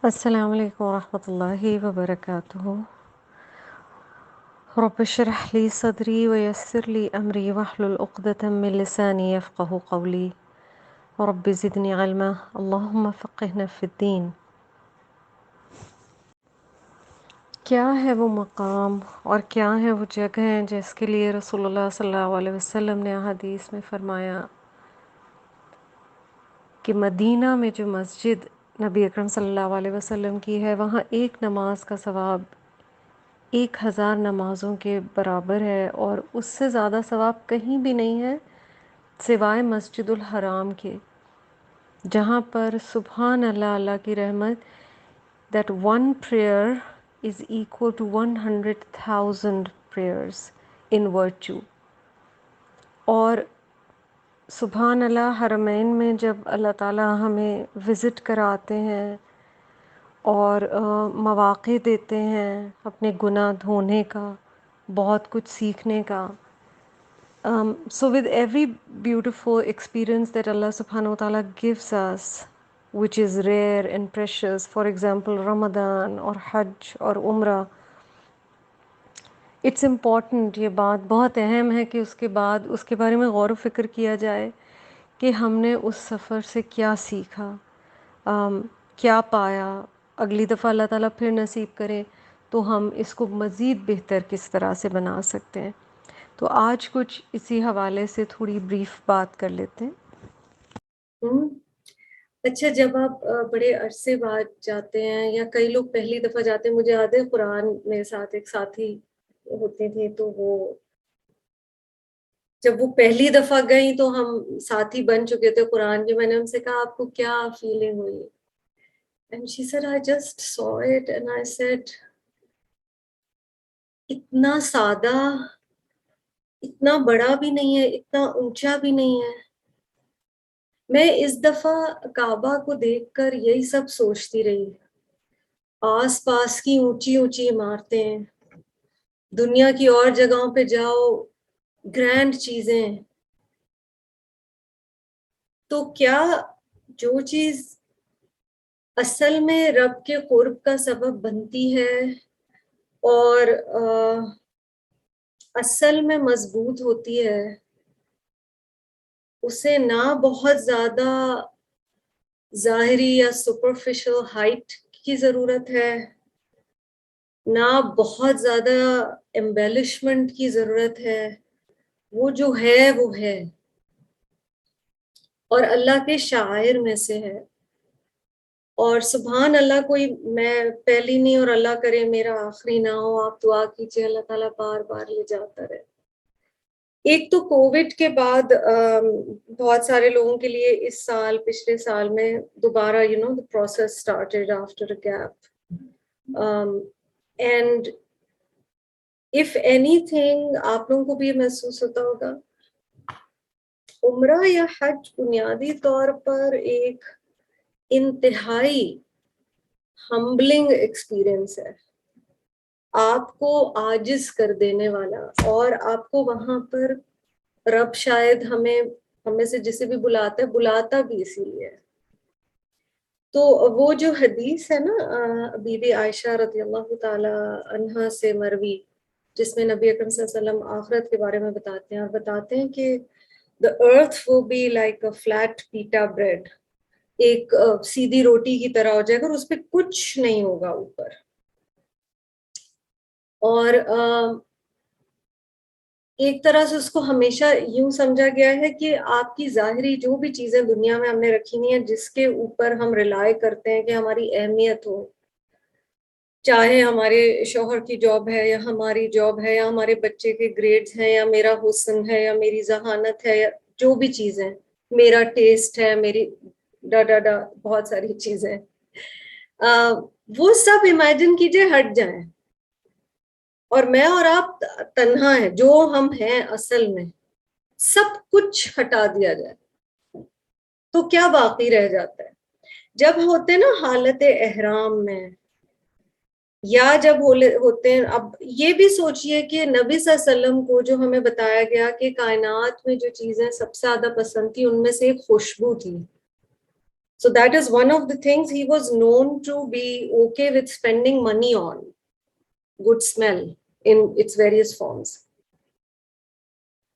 السلام علیکم ورحمۃ اللہ وبرکاتہ. رب اشرح لي صدری ويسر لي امری واحلل عقدۃ من لسانی یفقهوا قولی. رب زدنی علما اللہم فقہنا فی الدین. کیا ہے وہ مقام اور کیا ہے وہ جگہ جس کے لیے رسول اللہ صلی اللہ علیہ وسلم نے حدیث میں فرمایا کہ مدینہ میں جو مسجد نبی اکرم صلی اللہ علیہ وسلم کی ہے وہاں ایک نماز کا ثواب 1000 نمازوں کے برابر ہے، اور اس سے زیادہ ثواب کہیں بھی نہیں ہے سوائے مسجد الحرام کے، جہاں پر سبحان اللہ، اللہ کی رحمت، that one prayer is equal to 100,000 prayers in virtue. اور سبحان اللہ، حرمین میں جب اللہ تعالیٰ ہمیں وزٹ کراتے ہیں اور مواقع دیتے ہیں اپنے گناہ دھونے کا، بہت کچھ سیکھنے کا. So with every beautiful experience that Allah subhanahu wa ta'ala gives us, which is rare and precious, for example Ramadan اور حج اور عمرہ، it's important، یہ بات بہت اہم ہے کہ اس کے بعد اس کے بارے میں غور و فکر کیا جائے کہ ہم نے اس سفر سے کیا سیکھا، کیا پایا. اگلی دفعہ اللہ تعالیٰ پھر نصیب کرے تو ہم اس کو مزید بہتر کس طرح سے بنا سکتے ہیں. تو آج کچھ اسی حوالے سے تھوڑی بریف بات کر لیتے ہیں. اچھا، جب آپ بڑے عرصے بعد جاتے ہیں یا کئی لوگ پہلی دفعہ جاتے ہیں، مجھے یاد ہے قرآن میرے ساتھ ایک ساتھی ہوتے تھے، تو وہ جب وہ پہلی دفعہ گئیں تو ہم ساتھی بن چکے تھے قرآن کے. میں نے ان سے کہا آپ کو کیا فیلنگ ہوئی؟ And she said, I just saw it and I said, اتنا سادہ، اتنا بڑا بھی نہیں ہے، اتنا اونچا بھی نہیں ہے. میں اس دفعہ کعبہ کو دیکھ کر یہی سب سوچتی رہی. آس پاس کی اونچی اونچی عمارتیں، دنیا کی اور جگہوں پہ جاؤ گرینڈ چیزیں، تو کیا جو چیز اصل میں رب کے قرب کا سبب بنتی ہے اور اصل میں مضبوط ہوتی ہے، اسے نہ بہت زیادہ ظاہری یا سپرفیشل ہائٹ کی ضرورت ہے، نہ بہت زیادہ ایمبیلشمنٹ کی ضرورت ہے. وہ جو ہے وہ ہے اور اللہ کے شاعر میں سے ہے. اور سبحان اللہ، کوئی میں پہلی نہیں اور اللہ کرے میرا آخری نہ ہو. آپ دعا کیجیے اللہ تعالیٰ بار بار لے جاتا رہے. ایک تو کووڈ کے بعد بہت سارے لوگوں کے لیے اس سال، پچھلے سال میں دوبارہ the process started after a gap. And if anything، آپ لوگوں کو بھی یہ محسوس ہوتا ہوگا، عمرہ یا حج بنیادی طور پر ایک انتہائی ہمبلنگ ایکسپیرئنس ہے، آپ کو عاجز کر دینے والا. اور آپ کو وہاں پر رب شاید ہمیں سے جسے بھی بلاتا بھی اسی لیے. تو وہ جو حدیث ہے نا بی بی عائشہ رضی اللہ تعالی عنہا سے مروی، جس میں نبی اکرم صلی اللہ علیہ وسلم آخرت کے بارے میں بتاتے ہیں، اور بتاتے ہیں کہ the earth will be like a flat pita bread، ایک سیدھی روٹی کی طرح ہو جائے گا اور اس پہ کچھ نہیں ہوگا اوپر. اور ایک طرح سے اس کو ہمیشہ یوں سمجھا گیا ہے کہ آپ کی ظاہری جو بھی چیزیں دنیا میں ہم نے رکھی نہیں ہیں، جس کے اوپر ہم ریلائی کرتے ہیں کہ ہماری اہمیت ہو، چاہے ہمارے شوہر کی جاب ہے یا ہماری جاب ہے یا ہمارے بچے کے گریڈز ہیں یا میرا حسن ہے یا میری ذہانت ہے یا جو بھی چیزیں، میرا ٹیسٹ ہے، میری ڈا بہت ساری چیزیں، وہ سب امیجن کیجئے ہٹ جائیں اور میں اور آپ تنہا ہیں، جو ہم ہیں اصل میں، سب کچھ ہٹا دیا جائے تو کیا باقی رہ جاتا ہے؟ جب ہوتے نا حالت احرام میں، یا جب ہوتے ہیں، اب یہ بھی سوچئے کہ نبی صلی اللہ علیہ وسلم کو جو ہمیں بتایا گیا کہ کائنات میں جو چیزیں سب سے زیادہ پسند تھی ان میں سے ایک خوشبو تھی. So that is one of the things he was known to be okay with spending money on. Good smell in its various forms.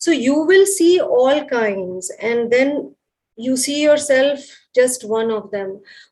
So you will see all kinds and then you see yourself just one of them.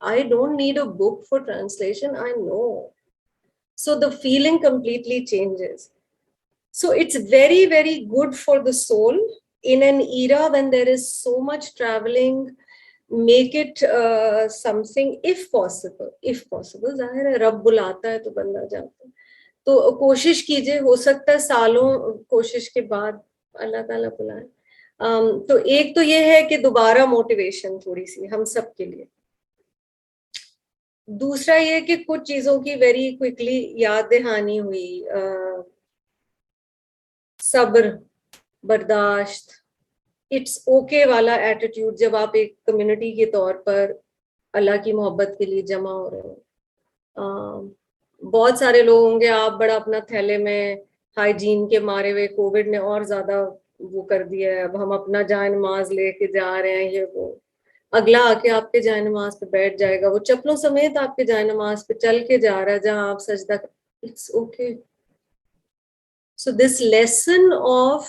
I don't need a book for translation, I know. So the feeling completely changes. So it's very, very good for the soul in an era when there is so much traveling, make it something if possible. ظاہر ہے رب بلاتا ہے تو بندہ جاتا ہے, تو کوشش کیجئے, ہو سکتا ہے سالوں کوشش کے بعد اللہ تعالیٰ بلائے. تو ایک تو یہ ہے کہ دوبارہ موٹیویشن تھوڑی سی ہم سب کے لیے. دوسرا یہ کہ کچھ چیزوں کی ویری کوئکلی یاد دہانی ہوئی, صبر, برداشت, اٹس اوکے والا ایٹیٹیوڈ جب آپ ایک کمیونٹی کے طور پر اللہ کی محبت کے لیے جمع ہو رہے ہیں. بہت سارے لوگ ہوں گے, آپ بڑا اپنا تھیلے میں ہائیجین کے مارے ہوئے, کووڈ نے اور زیادہ وہ کر دیا ہے, اب ہم اپنا جائے نماز لے کے جا رہے ہیں, یہ وہ, اگلا آ کے آپ کے جائے نماز پہ بیٹھ جائے گا, وہ چپلوں سمیت آپ کے جائے نماز پہ چل کے جا رہا ہے جہاں آپ سجدہ, it's okay. So this lesson of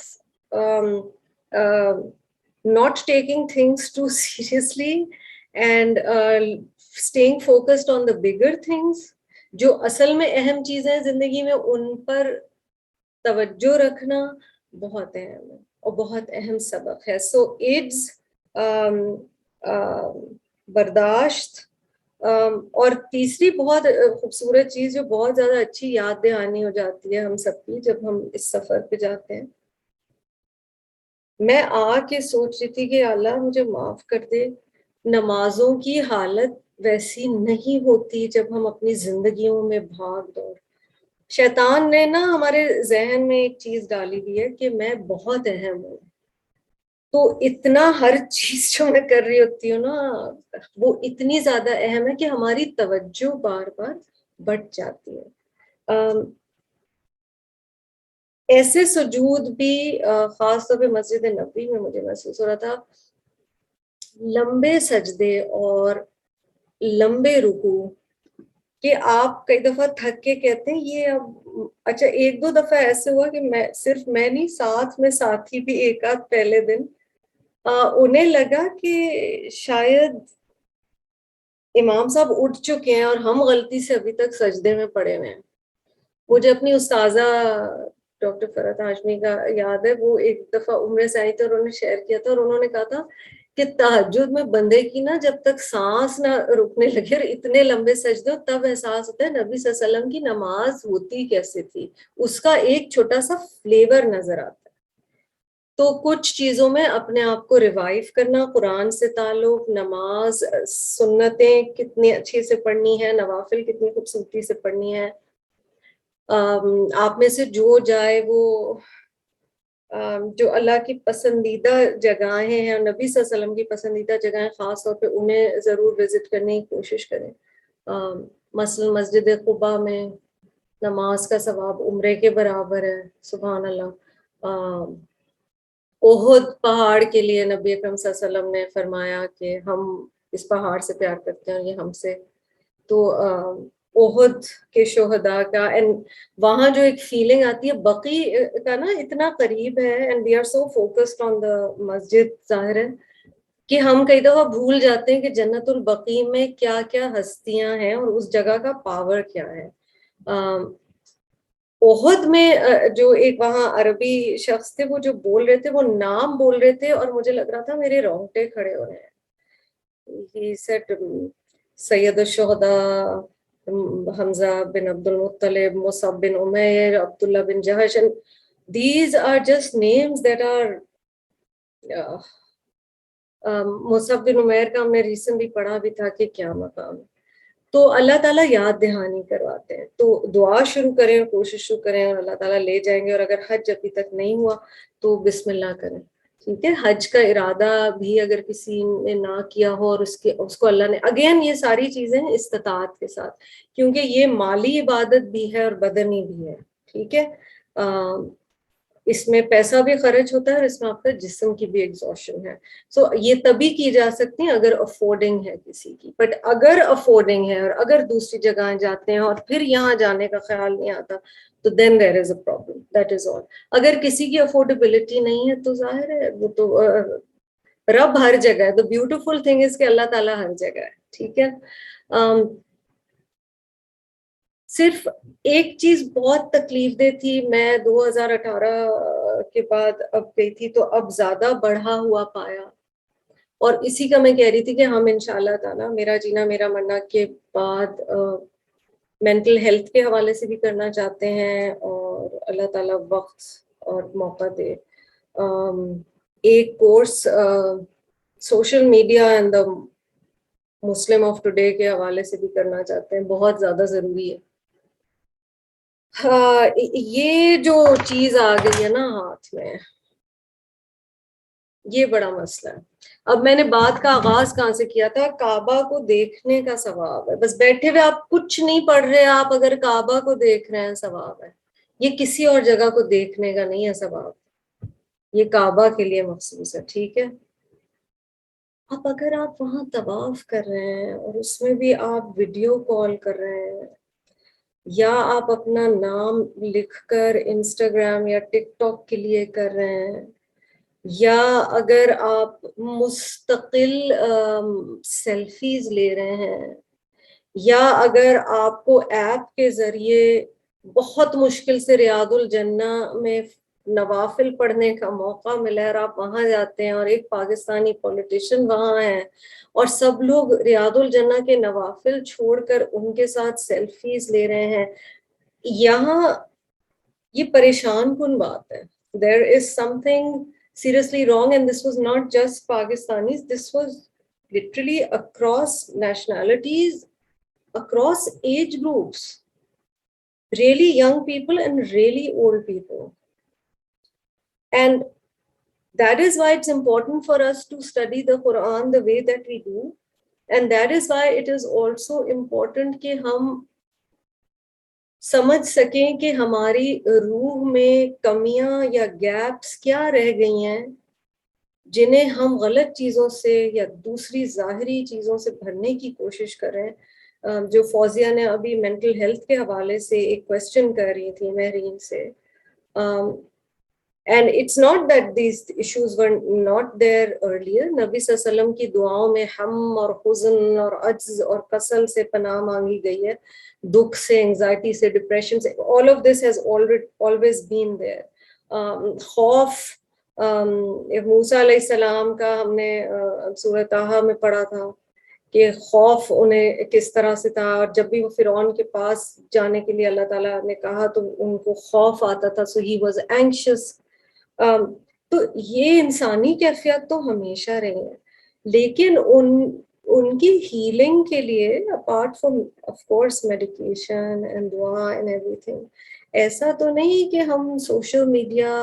not taking things too seriously and staying focused on the bigger things, جو اصل میں اہم چیزیں ہیں زندگی میں, ان پر توجہ رکھنا بہت اہم ہے اور بہت اہم سبق ہے. سو ایڈز, برداشت, اور تیسری بہت خوبصورت چیز جو بہت زیادہ اچھی یاد دہانی ہو جاتی ہے ہم سب کی جب ہم اس سفر پہ جاتے ہیں. میں آ کے سوچ رہی تھی کہ اللہ مجھے معاف کر دے, نمازوں کی حالت ویسی نہیں ہوتی جب ہم اپنی زندگیوں میں بھاگ دوڑ. شیطان نے نا ہمارے ذہن میں ایک چیز ڈالی ہوئی ہے کہ میں بہت اہم ہوں, تو اتنا ہر چیز جو میں کر رہی ہوتی ہوں نا وہ اتنی زیادہ اہم ہے کہ ہماری توجہ بار بار بٹ جاتی ہے. ایسے سجود بھی خاص طور پہ مسجد نبوی میں مجھے محسوس ہو رہا تھا, لمبے سجدے اور لمبے رکوع, کہ آپ کئی دفعہ تھک کے کہتے ہیں یہ اب, اچھا ایک دو دفعہ ایسے ہوا کہ میں نہیں, ساتھ میں ساتھی بھی ایک آدھ پہلے دن انہیں لگا کہ شاید امام صاحب اٹھ چکے ہیں اور ہم غلطی سے ابھی تک سجدے میں پڑے ہوئے ہیں. مجھے اپنی استاذہ ڈاکٹر فرحت ہاشمی کا یاد ہے, وہ ایک دفعہ عمرے سے آئی تھی اور انہوں نے شیئر کیا تھا, اور انہوں نے کہا تھا کہ تہجد میں بندے کی نا جب تک سانس نہ رکنے لگے اور اتنے لمبے سجدے ہو تب احساس ہوتا ہے نبی صلی اللہ علیہ وسلم کی نماز ہوتی کیسے تھی, اس کا ایک چھوٹا سا فلیور نظر آتا ہے. تو کچھ چیزوں میں اپنے آپ کو ریوائیو کرنا, قرآن سے تعلق, نماز, سنتیں کتنی اچھے سے پڑھنی ہے, نوافل کتنی خوبصورتی سے پڑھنی ہے, آپ میں سے جو جائے وہ جو اللہ کی پسندیدہ جگہیں ہیں اور نبی صلی اللہ علیہ وسلم کی پسندیدہ جگہیں خاص طور پہ انہیں ضرور وزٹ کرنے کی کوشش کریں. مثلا مسجد قباء میں نماز کا ثواب عمرے کے برابر ہے, سبحان اللہ. احد پہاڑ کے لیے نبی اکرم صلی اللہ علیہ وسلم نے فرمایا کہ ہم اس پہاڑ سے پیار کرتے ہیں, یہ ہم سے, تو احد کے شہداء کا, اینڈ وہاں جو ایک فیلنگ آتی ہے, بقی کا نا اتنا قریب ہے, and we are so focused on the masjid, ظاہر ہے کہ ہم کئی دفعہ بھول جاتے ہیں کہ جنت البقیع میں کیا کیا ہستیاں ہیں اور اس جگہ کا پاور کیا ہے. احد میں جو ایک وہاں عربی شخص تھے, وہ جو بول رہے تھے, وہ نام بول رہے تھے اور مجھے لگ رہا تھا میرے رونگٹے کھڑے ہو رہے ہیں. He said Syed الشہداء Hamza bin Abdul Muttalib, Musab bin Umair, Abdullah bin جہش, and these are just names that are Musab بن عمیر کا ہم نے ریسنٹلی پڑھا بھی تھا کہ کیا مقام ہے. تو اللہ تعالیٰ یاد دہانی کرواتے ہیں, تو دعا شروع کریں اور کوشش شروع کریں اور اللہ تعالیٰ لے جائیں گے. اور اگر حج ابھی تک نہیں ہوا تو بسم اللہ کریں, ٹھیک ہے. حج کا ارادہ بھی اگر کسی نے نہ کیا ہو اور اس کو اللہ نے, اگین یہ ساری چیزیں استطاعت کے ساتھ, کیونکہ یہ مالی عبادت بھی ہے اور بدنی بھی ہے, ٹھیک ہے. اس میں پیسہ بھی خرچ ہوتا ہے اور اس میں آپ کا جسم کی بھی ایگزوشن ہے. سو یہ تبھی کی جا سکتی ہیں اگر افورڈنگ ہے کسی کی, بٹ اگر افورڈنگ ہے اور اگر دوسری جگہیں جاتے ہیں اور پھر یہاں جانے کا خیال نہیں آتا تو دین دیر از اے پرابلم, دیٹ از آل. اگر کسی کی افورڈیبلٹی نہیں ہے تو ظاہر ہے وہ تو رب ہر جگہ ہے. the beautiful thing is کہ اللہ تعالیٰ ہر جگہ ہے, ٹھیک ہے. صرف ایک چیز بہت تکلیف دہ تھی, میں 2018 کے بعد اب گئی تھی تو اب زیادہ بڑھا ہوا پایا اور اسی کا میں کہہ رہی تھی کہ ہم انشاءاللہ تعالیٰ میرا جینا میرا مرنا کے بعد مینٹل ہیلتھ کے حوالے سے بھی کرنا چاہتے ہیں، اور اللہ تعالیٰ وقت اور موقع دے ایک course social media and the Muslim of today کے حوالے سے بھی کرنا چاہتے ہیں، بہت زیادہ ضروری ہے. یہ جو چیز آ گئی ہے نا ہاتھ میں، یہ بڑا مسئلہ ہے. اب میں نے بات کا آغاز کہاں سے کیا تھا؟ کعبہ کو دیکھنے کا ثواب ہے. بس بیٹھے ہوئے آپ کچھ نہیں پڑھ رہے، آپ اگر کعبہ کو دیکھ رہے ہیں ثواب ہے. یہ کسی اور جگہ کو دیکھنے کا نہیں ہے ثواب، یہ کعبہ کے لیے مخصوص ہے. ٹھیک ہے، اب اگر آپ وہاں طواف کر رہے ہیں اور اس میں بھی آپ ویڈیو کال کر رہے ہیں، یا آپ اپنا نام لکھ کر انسٹاگرام یا ٹک ٹاک کے لیے کر رہے ہیں، یا اگر آپ مستقل سیلفیز لے رہے ہیں، یا اگر آپ کو ایپ کے ذریعے بہت مشکل سے ریاض الجنہ میں نوافل پڑھنے کا موقع ملا ہے اور آپ وہاں جاتے ہیں اور ایک پاکستانی پولیٹیشین وہاں ہیں اور سب لوگ ریاض الجنہ کے نوافل چھوڑ کر ان کے ساتھ سیلفیز لے رہے ہیں، یہاں یہ پریشان کن بات ہے. There is something seriously wrong, and this was not just Pakistanis, this was literally across nationalities, across age groups, really young people and really old people. And that is why it's important for us to study the Quran the way that we do, and that is why it is also important کہ ہم سمجھ سکیں کہ ہماری روح میں کمیاں یا گیپس کیا رہ گئی ہیں جنہیں ہم غلط چیزوں سے یا دوسری ظاہری چیزوں سے بھرنے کی کوشش کریں. جو فوزیہ نے ابھی مینٹل ہیلتھ کے حوالے سے ایک کویسچن کر رہی تھی مہرین سے، and it's not that these issues were not there earlier. نبی صلی اللہ علیہ وسلم کی دعاؤں میں ہم اور حزن اور عجز اور کسل سے پناہ مانگی گئی ہے، دکھ سے، انگزائٹی سے، ڈپریشن سے. all of this has always been there. خوف، موسیٰ علیہ السلام کا ہم نے سورہ طٰہٰ میں پڑھا تھا کہ خوف انہیں کس طرح سے تھا، اور جب بھی وہ فرعون کے پاس جانے کے لیے اللہ تعالیٰ نے کہا تو ان کو خوف آتا تھا. so he was anxious. تو یہ انسانی کیفیت تو ہمیشہ رہی ہے، لیکن ان کی ہیلنگ کے لیے apart from of course medication and دعا اینڈ ایوری تھنگ، ایسا تو نہیں کہ ہم سوشل میڈیا،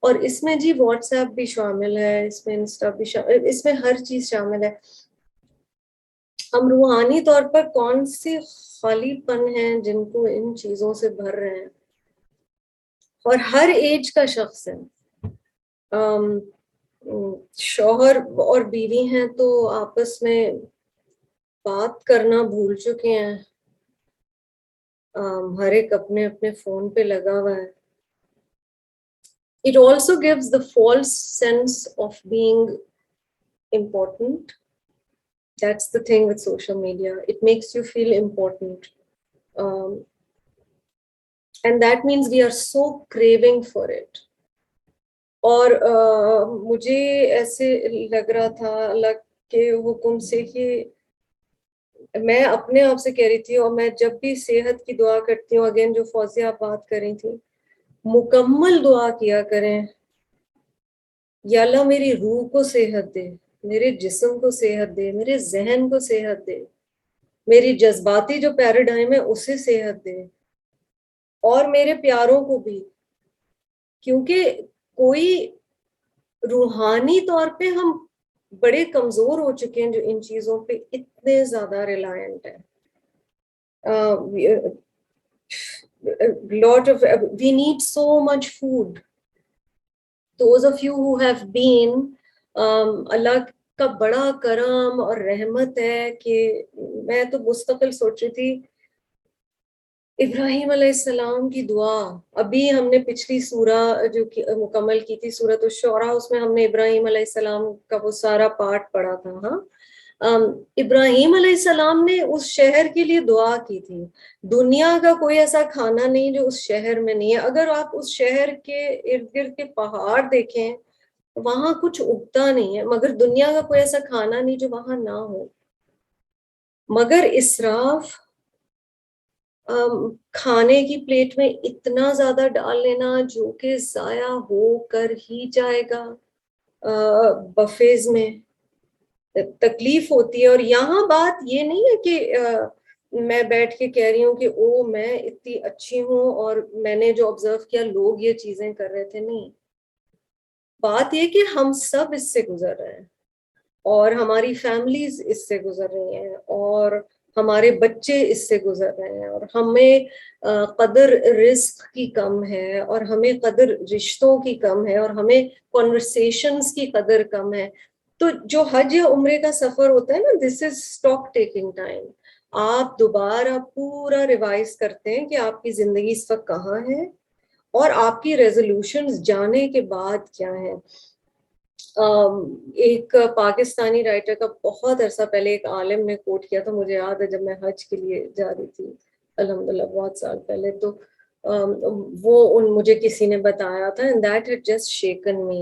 اور اس میں جی واٹس ایپ بھی شامل ہے، اس میں انسٹا بھی شامل، اس میں ہر چیز شامل ہے. ہم روحانی طور پر کون سے خالی پن ہیں جن کو ان چیزوں سے بھر رہے ہیں، اور ہر ایج کا شخص ہے. شوہر اور بیوی ہیں تو آپس میں بات کرنا بھول چکے ہیں، ہر ایک اپنے اپنے فون پہ لگا ہوا ہے. It also gives the false sense of being important. That's the thing with social media. It makes you feel important. And that means we are so craving for it. اور مجھے ایسے لگ رہا تھا اللہ کے حکم سے کہ میں اپنے آپ سے کہہ رہی تھی، اور میں جب بھی صحت کی دعا کرتی ہوں، اگین جو فوزیہ آپ بات کر رہی تھی، مکمل دعا کیا کریں، یا اللہ میری روح کو صحت دے، میرے جسم کو صحت دے، میرے ذہن کو صحت دے، میری جذباتی جو پیراڈائم ہے اسے صحت دے، اور میرے پیاروں کو بھی. کیونکہ کوئی روحانی طور پہ ہم بڑے کمزور ہو چکے ہیں جو ان چیزوں پہ اتنے زیادہ ریلائنٹ ہیں. We need so much food. Those of you who have been, اللہ کا بڑا کرم اور رحمت ہے کہ میں تو مستقل سوچ رہی تھی ابراہیم علیہ السلام کی دعا. ابھی ہم نے پچھلی سورہ جو مکمل کی تھی سورۃ الشعراء، اس میں ہم نے ابراہیم علیہ السلام کا وہ سارا پارٹ پڑھا تھا. ہاں، ابراہیم علیہ السلام نے اس شہر کے لیے دعا کی تھی. دنیا کا کوئی ایسا کھانا نہیں جو اس شہر میں نہیں ہے. اگر آپ اس شہر کے ارد گرد کے پہاڑ دیکھیں وہاں کچھ اگتا نہیں ہے، مگر دنیا کا کوئی ایسا کھانا نہیں جو وہاں نہ ہو، مگر اسراف کھانے کی پلیٹ میں اتنا زیادہ ڈال لینا جو کہ ضائع ہو کر ہی جائے گا. بفیز میں تکلیف ہوتی ہے. اور یہاں بات یہ نہیں ہے کہ میں بیٹھ کے کہہ رہی ہوں کہ او میں اتنی اچھی ہوں اور میں نے جو آبزرو کیا لوگ یہ چیزیں کر رہے تھے، نہیں. بات یہ کہ ہم سب اس سے گزر رہے ہیں اور ہماری فیملیز اس سے گزر رہی ہیں اور ہمارے بچے اس سے گزر رہے ہیں، اور ہمیں قدر رزق کی کم ہے اور ہمیں قدر رشتوں کی کم ہے اور ہمیں کنورسیشنز کی قدر کم ہے. تو جو حج یا عمرے کا سفر ہوتا ہے نا، دس از اسٹاک ٹیکنگ ٹائم. آپ دوبارہ پورا ریوائز کرتے ہیں کہ آپ کی زندگی اس وقت کہاں ہے اور آپ کی ریزولوشنز جانے کے بعد کیا ہیں. ایک پاکستانی رائٹر کا بہت عرصہ پہلے ایک عالم نے کوٹ کیا تھا، مجھے یاد ہے جب میں حج کے لیے جا رہی تھی الحمدللہ بہت سال پہلے، تو وہ مجھے کسی نے بتایا تھا and that had just shaken me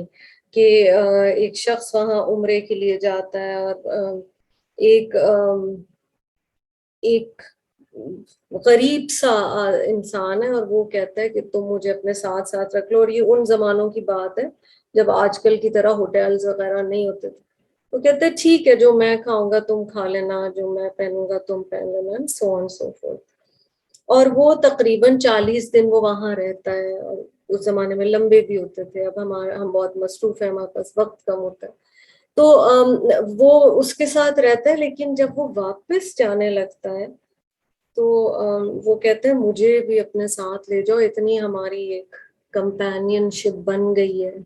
کہ ایک شخص وہاں عمرے کے لیے جاتا ہے اور ایک غریب سا انسان ہے اور وہ کہتا ہے کہ تم مجھے اپنے ساتھ ساتھ رکھ لو. اور یہ ان زمانوں کی بات ہے جب آج کل کی طرح ہوٹلز وغیرہ نہیں ہوتے تھے. وہ کہتے ہیں ٹھیک ہے جو میں کھاؤں گا تم کھا لینا، جو میں پہنوں گا تم پہن لینا، سو آن سو فورتھ. اور وہ تقریباً 40 دن وہ وہاں رہتا ہے، اور اس زمانے میں لمبے بھی ہوتے تھے. اب ہم بہت مصروف ہیں، ہمارے پاس وقت کم ہوتا ہے. تو وہ اس کے ساتھ رہتا ہے، لیکن جب وہ واپس جانے لگتا ہے تو وہ کہتے ہیں مجھے بھی اپنے ساتھ لے جاؤ، اتنی ہماری ایک کمپینین شپ بن گئی ہے.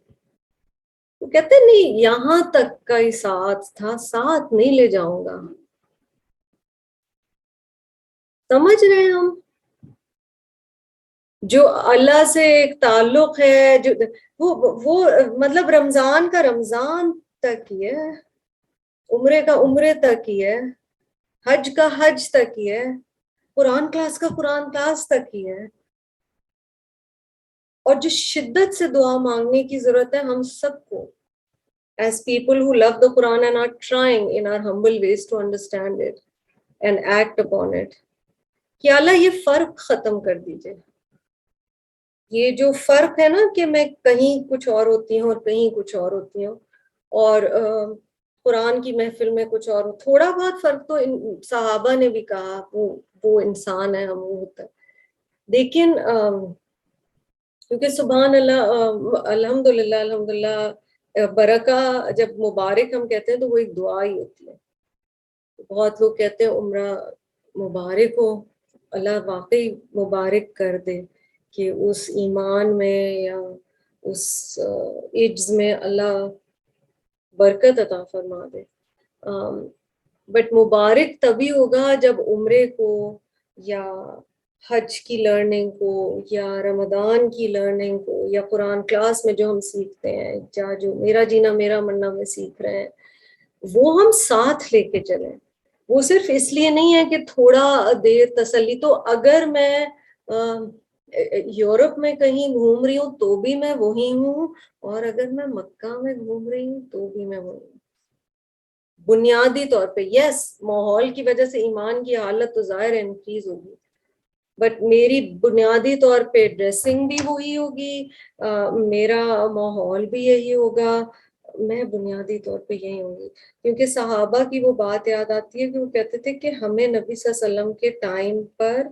وہ کہتے ہیں نہیں، یہاں تک کا ہی ساتھ تھا، ساتھ نہیں لے جاؤں گا. سمجھ رہے ہیں ہم؟ جو اللہ سے ایک تعلق ہے، جو وہ مطلب رمضان کا رمضان تک ہی ہے، عمرے کا عمرے تک ہی ہے، حج کا حج تک ہی ہے، قرآن کلاس کا قرآن کلاس تک ہی ہے. اور جو شدت سے دعا مانگنے کی ضرورت ہے ہم سب کو as people who love the Quran and are trying in our humble ways to understand it and act upon it، کہ اللہ یہ فرق ختم کر دیجئے. یہ جو فرق ہے نا کہ میں کہیں کچھ اور ہوتی ہوں اور کہیں کچھ اور ہوتی ہوں، اور قرآن کی محفل میں کچھ اور، تھوڑا بہت فرق تو صحابہ نے بھی کہا وہ انسان ہے، ہم وہ ہوتا ہے. لیکن کیونکہ سبحان اللہ الحمدللہ برکہ جب مبارک ہم کہتے ہیں تو وہ ایک دعا ہی ہوتی ہے. بہت لوگ کہتے ہیں عمرہ مبارک ہو، اللہ واقعی مبارک کر دے کہ اس ایمان میں یا اس عجز میں اللہ برکت عطا فرما دے. بٹ مبارک تبھی ہوگا جب عمرے کو یا حج کی لرننگ کو یا رمضان کی لرننگ کو یا قرآن کلاس میں جو ہم سیکھتے ہیں یا جو میرا جینا میرا مرنا میں سیکھ رہے ہیں وہ ہم ساتھ لے کے چلیں. وہ صرف اس لیے نہیں ہے کہ تھوڑا دیر تسلی. تو اگر میں یورپ میں کہیں گھوم رہی ہوں تو بھی میں وہی ہوں، اور اگر میں مکہ میں گھوم رہی ہوں تو بھی میں وہی ہوں. بنیادی طور پہ یس ماحول کی وجہ سے ایمان کی حالت تو ظاہر انکریز ہوگی، بٹ میری بنیادی طور پہ ڈریسنگ بھی وہی ہوگی، میرا ماحول بھی یہی ہوگا، میں بنیادی طور پہ یہی ہوں گی. کیونکہ صحابہ کی وہ بات یاد آتی ہے کہ وہ کہتے تھے کہ ہمیں نبی صلی اللہ علیہ وسلم کے ٹائم پر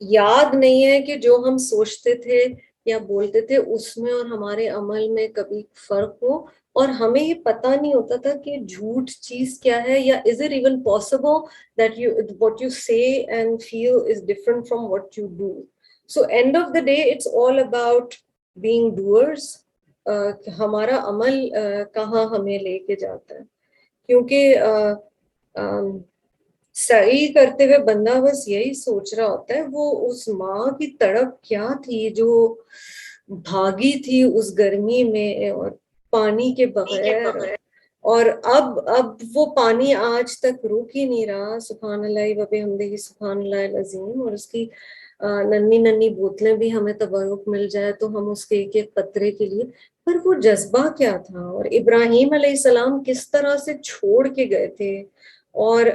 یاد نہیں ہے کہ جو ہم سوچتے تھے یا بولتے تھے اس میں اور ہمارے عمل میں کبھی فرق ہو، اور ہمیں یہ پتہ نہیں ہوتا تھا کہ جھوٹ چیز کیا ہے، یا is it even possible that what you say and feel is different from what you do. So end of the day it's all about being doers. ہمارا عمل کہاں ہمیں لے کے جاتا ہے، کیونکہ سعی کرتے ہوئے بندہ بس یہی سوچ رہا ہوتا ہے وہ اس ماں کی تڑپ کیا تھی جو بھاگی تھی اس گرمی میں اور پانی کے بغیر اور اب وہ پانی آج تک رک ہی نہیں رہا. سبحان اللہ و بحمدہ سبحان اللہ العظیم. اور اس کی ننھی ننھی بوتلیں بھی ہمیں تبرک مل جائے تو ہم اس کے ایک ایک قطرے کے لیے. پر وہ جذبہ کیا تھا, اور ابراہیم علیہ السلام کس طرح سے چھوڑ کے گئے تھے, اور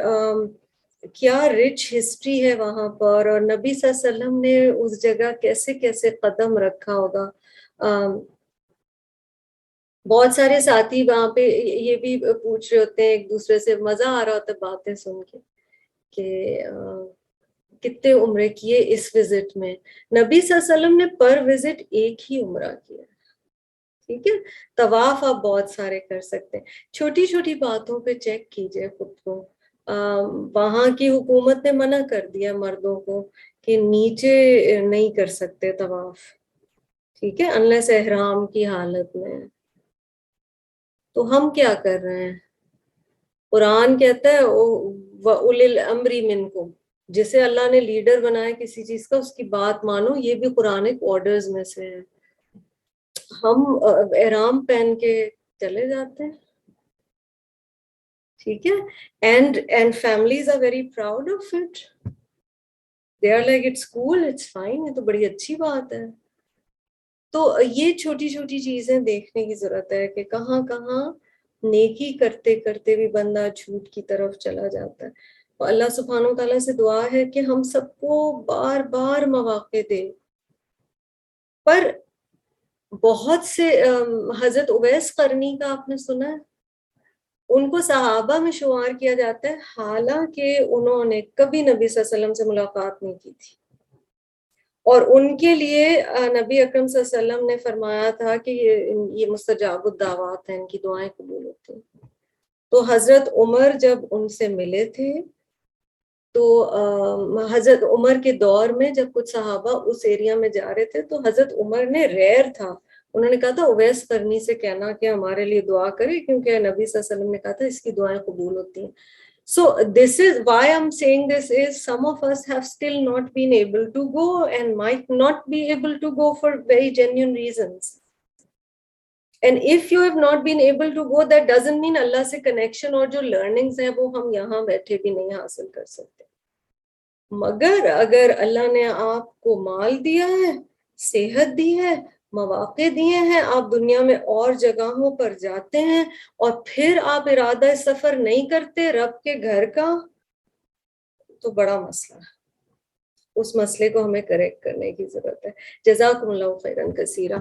کیا رچ ہسٹری ہے وہاں پر, اور نبی صلی اللہ علیہ وسلم نے اس جگہ کیسے کیسے قدم رکھا ہوگا. بہت سارے ساتھی وہاں پہ یہ بھی پوچھ رہے ہوتے ہیں ایک دوسرے سے, مزہ آ رہا ہوتا ہے باتیں سن کے کہ کتنے عمرے کیے اس وزٹ میں. نبی صلی اللہ علیہ وسلم نے پر وزٹ ایک ہی عمرہ کیا. ٹھیک ہے, طواف آپ بہت سارے کر سکتے ہیں. چھوٹی چھوٹی باتوں پہ چیک کیجئے خود کو. وہاں کی حکومت نے منع کر دیا مردوں کو کہ نیچے نہیں کر سکتے طواف, ٹھیک ہے, انلیس احرام کی حالت میں. تو ہم کیا کر رہے ہیں؟ قرآن کہتا ہے وَأُولِي الْأَمْرِ مِنْكُمْ, جسے اللہ نے لیڈر بنایا کسی چیز کا اس کی بات مانو. یہ بھی قرآنک آرڈرز میں سے ہے. ہم احرام پہن کے چلے جاتے ہیں, ٹھیک ہے, and families are very proud of it. They are like it's cool, it's fine, یہ تو بڑی اچھی بات ہے. تو یہ چھوٹی چھوٹی چیزیں دیکھنے کی ضرورت ہے کہ کہاں کہاں نیکی کرتے کرتے بھی بندہ جھوٹ کی طرف چلا جاتا ہے. اور اللہ سبحانہ وتعالیٰ سے دعا ہے کہ ہم سب کو بار بار مواقع دے. پر بہت سے حضرت اویس قرنی کا آپ نے سنا ہے, ان کو صحابہ میں شمار کیا جاتا ہے, حالانکہ انہوں نے کبھی نبی صلی اللہ علیہ وسلم سے ملاقات نہیں کی تھی. اور ان کے لیے نبی اکرم صلی اللہ علیہ وسلم نے فرمایا تھا کہ یہ مستجاب الدعوات ہیں, ان کی دعائیں قبول ہوتی ہیں. تو حضرت عمر جب ان سے ملے تھے تو حضرت عمر کے دور میں جب کچھ صحابہ اس ایریا میں جا رہے تھے تو حضرت عمر نے ریئر تھا, انہوں نے کہا تھا اویس قرنی سے کہنا کہ ہمارے لیے دعا کرے, کیونکہ نبی صلی اللہ علیہ وسلم نے کہا تھا اس کی دعائیں قبول ہوتی ہیں. So this is why I'm saying this is some of us have still not been able to go and might not be able to go for very genuine reasons. And if you have not been able to go, that doesn't mean اللہ سے connection اور جو learnings ہیں وہ ہم یہاں بیٹھے بھی نہیں حاصل کر سکتے. مگر اگر اللہ نے آپ کو مال دیا ہے, صحت دی ہے, مواقع دیے ہیں, آپ دنیا میں اور جگہوں پر جاتے ہیں, اور پھر آپ ارادہ سفر نہیں کرتے رب کے گھر کا, تو بڑا مسئلہ ہے. اس مسئلے کو ہمیں کریکٹ کرنے کی ضرورت ہے. جزاکم اللہ خیرا کثیرا.